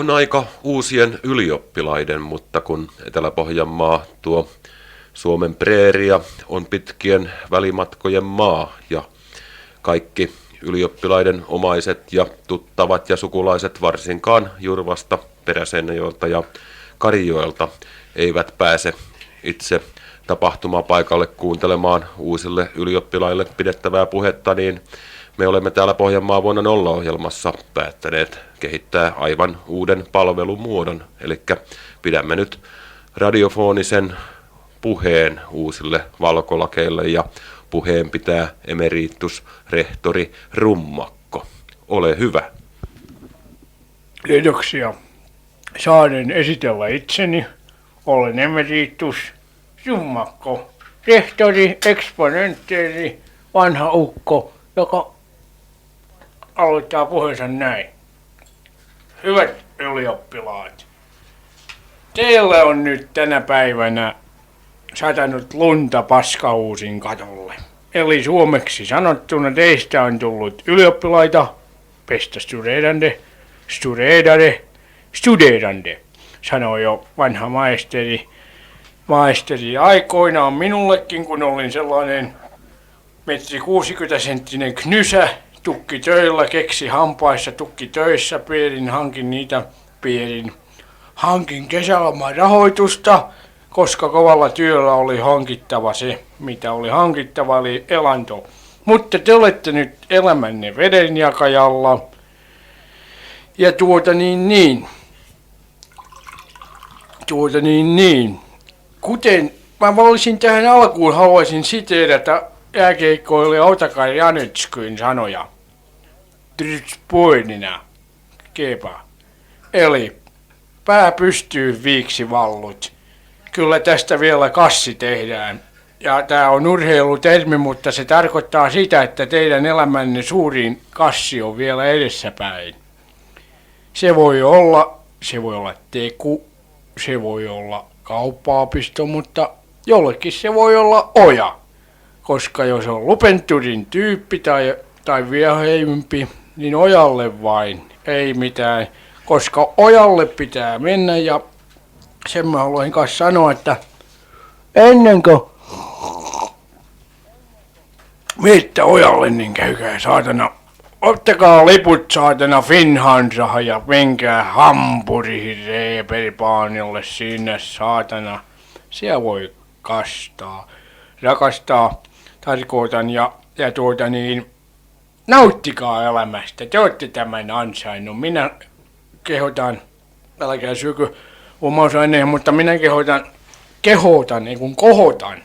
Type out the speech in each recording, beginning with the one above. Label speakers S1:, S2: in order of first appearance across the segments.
S1: On aika uusien ylioppilaiden, mutta kun Etelä-Pohjanmaa tuo Suomen preeria on pitkien välimatkojen maa ja kaikki ylioppilaiden omaiset ja tuttavat ja sukulaiset varsinkaan Jurvasta, Peräseinäjoelta ja Karijoelta eivät pääse itse tapahtumapaikalle kuuntelemaan uusille ylioppilaille pidettävää puhetta, niin me olemme täällä Pohjanmaa vuonna 0 ohjelmassa päättäneet kehittää aivan uuden palvelumuodon, eli pidämme nyt radiofonisen puheen uusille valkolakeille ja puheen pitää emeritusrehtori Rummakko. Ole hyvä.
S2: Kiitoksia. Saanen esitellä itseni. Olen emeritus Rummakko, rehtori, eksponenteeri, vanha ukko, joka aloittaa puheensa näin. Hyvät ylioppilaat, teillä on nyt tänä päivänä satanut lunta Paskahuusin katolle. Eli suomeksi sanottuna teistä on tullut ylioppilaita, bästa studerande, sanoi jo vanha maisteri aikoinaan minullekin, kun olin sellainen 1,60 m knysä, tukki töillä, keksi hampaissa, tukki töissä, hankin kesäloman rahoitusta, koska kovalla työllä oli hankittava se, mitä oli hankittava, eli elanto. Mutta te olette nyt elämänne vedenjakajalla, ja kuten mä valitsin tähän alkuun, haluaisin siteerata jääkiekkoilija Otakar Janetskyin sanoja. Trytspoinina, kepa. Eli pää pystyy viiksi vallut. Kyllä tästä vielä kassi tehdään. Ja tää on urheilutermi, mutta se tarkoittaa sitä, että teidän elämänne suurin kassi on vielä edessäpäin. Se voi olla teku, se voi olla kauppaapisto, mutta jollekin se voi olla oja. Koska jos on lupenturin tyyppi tai vieheimpi, niin ojalle vain, ei mitään. Koska ojalle pitää mennä ja sen mä haluan kanssa sanoa, että ennen kuin miettä ojalle, niin käykää saatana. Ottakaa liput saatana Finnhansahan ja menkää Hampuriin reeperipaanille sinne saatana. Siellä voi rakastaa, tarkoitan ja nauttikaa elämästä. Te olette tämän ansainnut. Minä kehotan, älkää syökö huumausaineen, mutta minä kohotan.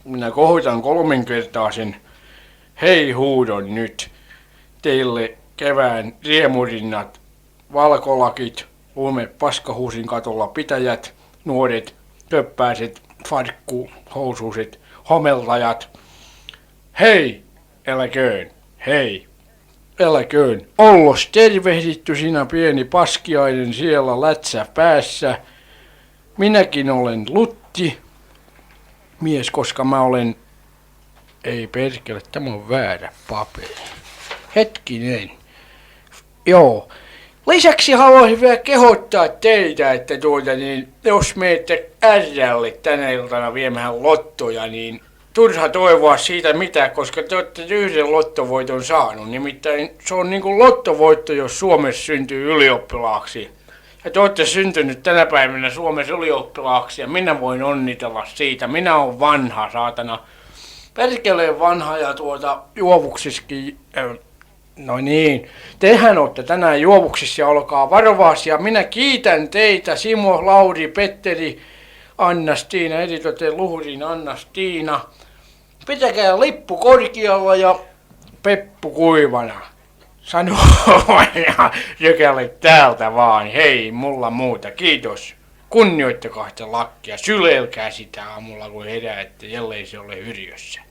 S2: Minä kohotan 3 kertaisen hei huudon nyt teille kevään riemurinnat, valkolakit, lumet Paskahuusin katolla pitäjät, nuoret, töppääset, farkkuhousuiset, homeltajat. Hei, eläköön. Ollos tervehditty sinä pieni paskiainen siellä lätsä päässä. Minäkin olen Lutti mies, koska mä olen... Ei perkele, tämä on väärä paperi. Hetkinen. Joo. Lisäksi haluaisin vielä kehottaa teitä, että jos menette R:lle tänä iltana viemään lottoja, niin turha toivoa siitä mitään, koska te olette yhden lottovoiton saanut. Nimittäin se on niin kuin lottovoitto, jos Suomessa syntyy ylioppilaaksi. Ja te olette syntynyt tänä päivänä Suomessa ylioppilaaksi ja minä voin onnitella siitä. Minä olen vanha, saatana. Perkeleen vanha ja juovuksiskin. No niin, tehän olette tänään juovuksissa ja olkaa varovaisia. Minä kiitän teitä, Simo, Lauri, Petteri, Anna-Stiina, eritoten Luhurin Anna-Stiina. Pitäkää lippu korkealla ja peppu kuivana. Sano ja jökälle täältä vaan, hei, mulla muuta, kiitos. Kunnioittakaa sitä lakkia, syleilkää sitä aamulla kun heräätte, ellei se ole hyrjössä.